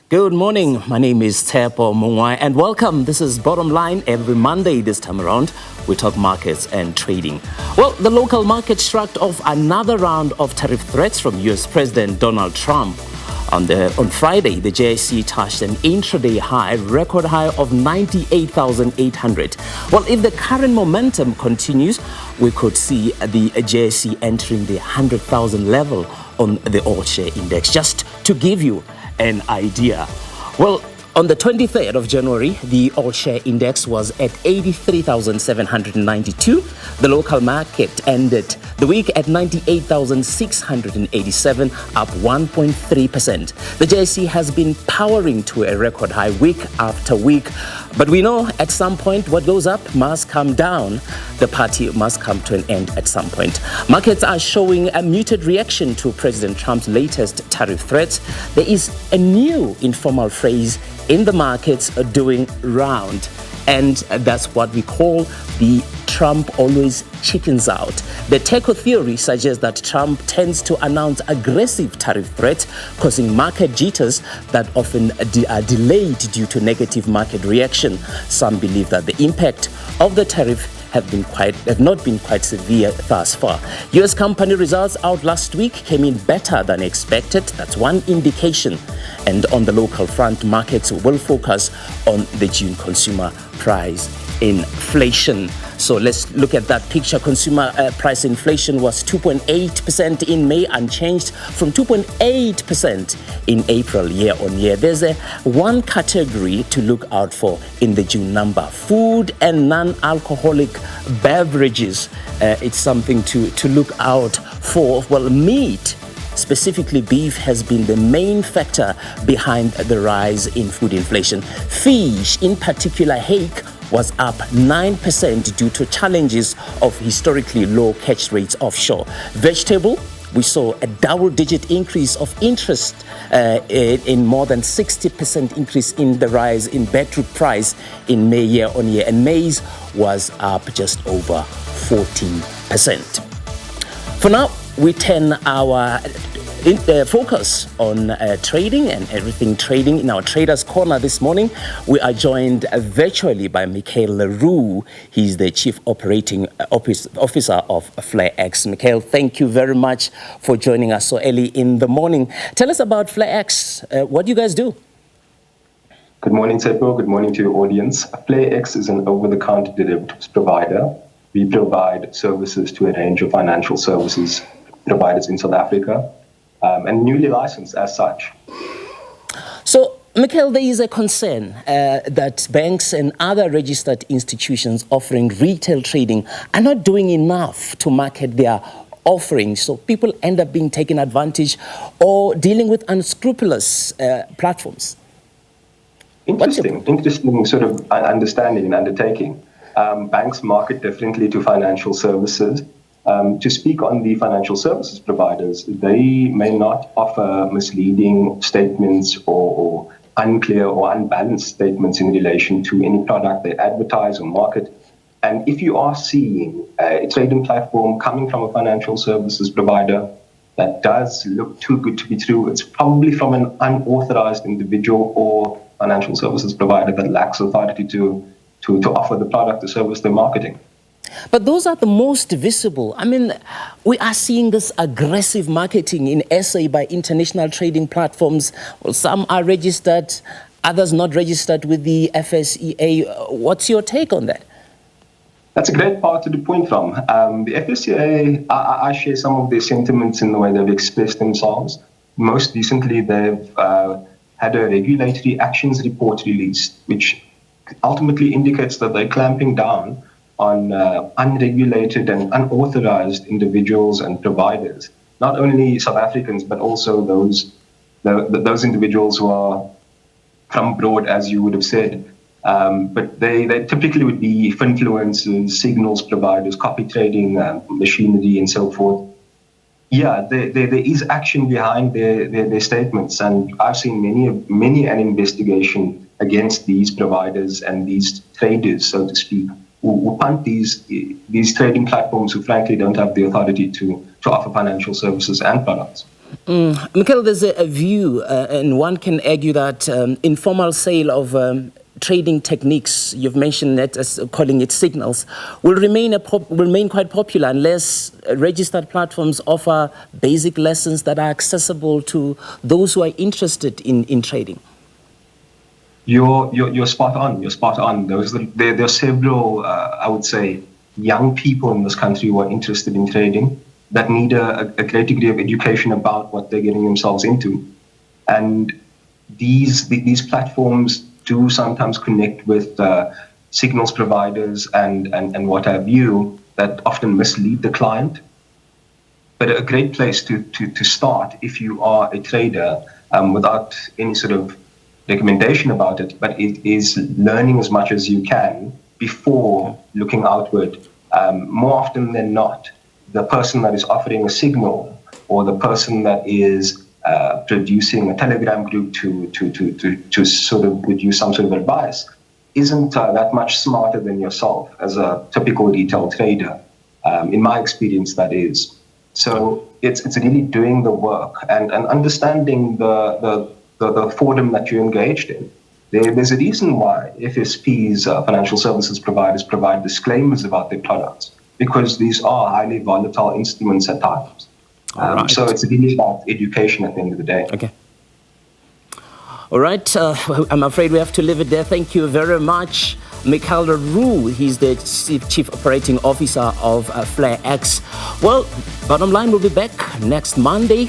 Good morning. My name is Tepo Mungwai and welcome. This is Bottom Line. Every Monday this time around, we talk markets and trading. Well, the local market shrugged off another round of tariff threats from US President Donald Trump. On Friday, the JSE touched an intra-day record high of 98,800. Well, if the current momentum continues, we could see the JSE entering the 100,000 level on the All Share Index. Just to give you an idea. Well, on the 23rd of January, the All Share Index was at 83,792. The local market ended the week at 98,687, up 1.3%. The JSE has been powering to a record high week after week. But we know at some point what goes up must come down. The party must come to an end at some point. Markets are showing a muted reaction to President Trump's latest tariff threats. There is a new informal phrase in the markets doing round, and that's what we call the Trump always chickens out. The techo theory suggests that Trump tends to announce aggressive tariff threats, causing market jitters that often are delayed due to negative market reaction. Some believe that the impact of the tariff have not been quite severe thus far. US company results out last week came in better than expected. That's one indication. And on the local front, markets will focus on the June consumer price inflation. So let's look at that picture. Consumer price inflation was 2.8% in May, unchanged from 2.8% in April year on year. There's one category to look out for in the June number: food and non-alcoholic beverages. It's something to look out for. Well, meat, specifically beef, has been the main factor behind the rise in food inflation. Fish, in particular hake, was up 9% due to challenges of historically low catch rates offshore. Vegetable, we saw a double-digit increase of interest in more than 60% increase in the rise in beetroot price in May year on year, and maize was up just over 14%. For now, we turn our focus on trading and everything trading. In our Traders Corner this morning, we are joined virtually by Mikhail Leroux. He's the Chief Operating Officer of FlareX. Mikhail, thank you very much for joining us so early in the morning. Tell us about FlareX. What do you guys do? Good morning, Tepo. Good morning to your audience. FlareX is an over-the-counter derivatives provider. We provide services to a range of financial services providers in South Africa, and newly licensed as such. So, Mikhail, there is a concern that banks and other registered institutions offering retail trading are not doing enough to market their offerings. So people end up being taken advantage or dealing with unscrupulous platforms. Interesting sort of understanding and undertaking. Banks market differently to financial services. To speak on the financial services providers, they may not offer misleading statements or unclear or unbalanced statements in relation to any product they advertise or market. And if you are seeing a trading platform coming from a financial services provider that does look too good to be true, it's probably from an unauthorized individual or financial services provider that lacks authority to offer the product or service they're marketing. But those are the most visible. I mean, we are seeing this aggressive marketing in SA by international trading platforms. Well, some are registered, others not registered with the FSEA. What's your take on that? That's a great part to the point from. The FSCA, I share some of their sentiments in the way they've expressed themselves. Most recently, they've had a regulatory actions report released, which ultimately indicates that they're clamping down on unregulated and unauthorized individuals and providers, not only South Africans, but also those individuals who are from abroad, as you would have said. But they typically would be influencers, signals providers, copy trading, machinery, and so forth. Yeah, there is action behind their statements, and I've seen many an investigation against these providers and these traders, so to speak, who punt these trading platforms who frankly don't have the authority to offer financial services and products. Michael, there's a view, and one can argue that informal sale of trading techniques, you've mentioned it as calling it signals, will remain quite popular unless registered platforms offer basic lessons that are accessible to those who are interested in trading. You're spot on. You're spot on. There are several, I would say, young people in this country who are interested in trading that need a great degree of education about what they're getting themselves into. And these platforms do sometimes connect with signals providers and what have you that often mislead the client. But a great place to start if you are a trader without any sort of recommendation about it, but it is learning as much as you can before looking outward. More often than not, the person that is offering a signal or the person that is producing a Telegram group to sort of give you some sort of advice isn't that much smarter than yourself as a typical retail trader. In my experience, that is. So it's really doing the work and understanding the forum that you're engaged in. There's a reason why FSPs, financial services providers, provide disclaimers about their products, because these are highly volatile instruments at times. Right. So it's really about education at the end of the day. Okay. All right. I'm afraid we have to leave it there. Thank you very much, Michael Roux. He's the Chief Operating Officer of FlareX. Well, bottom line, we'll be back next Monday.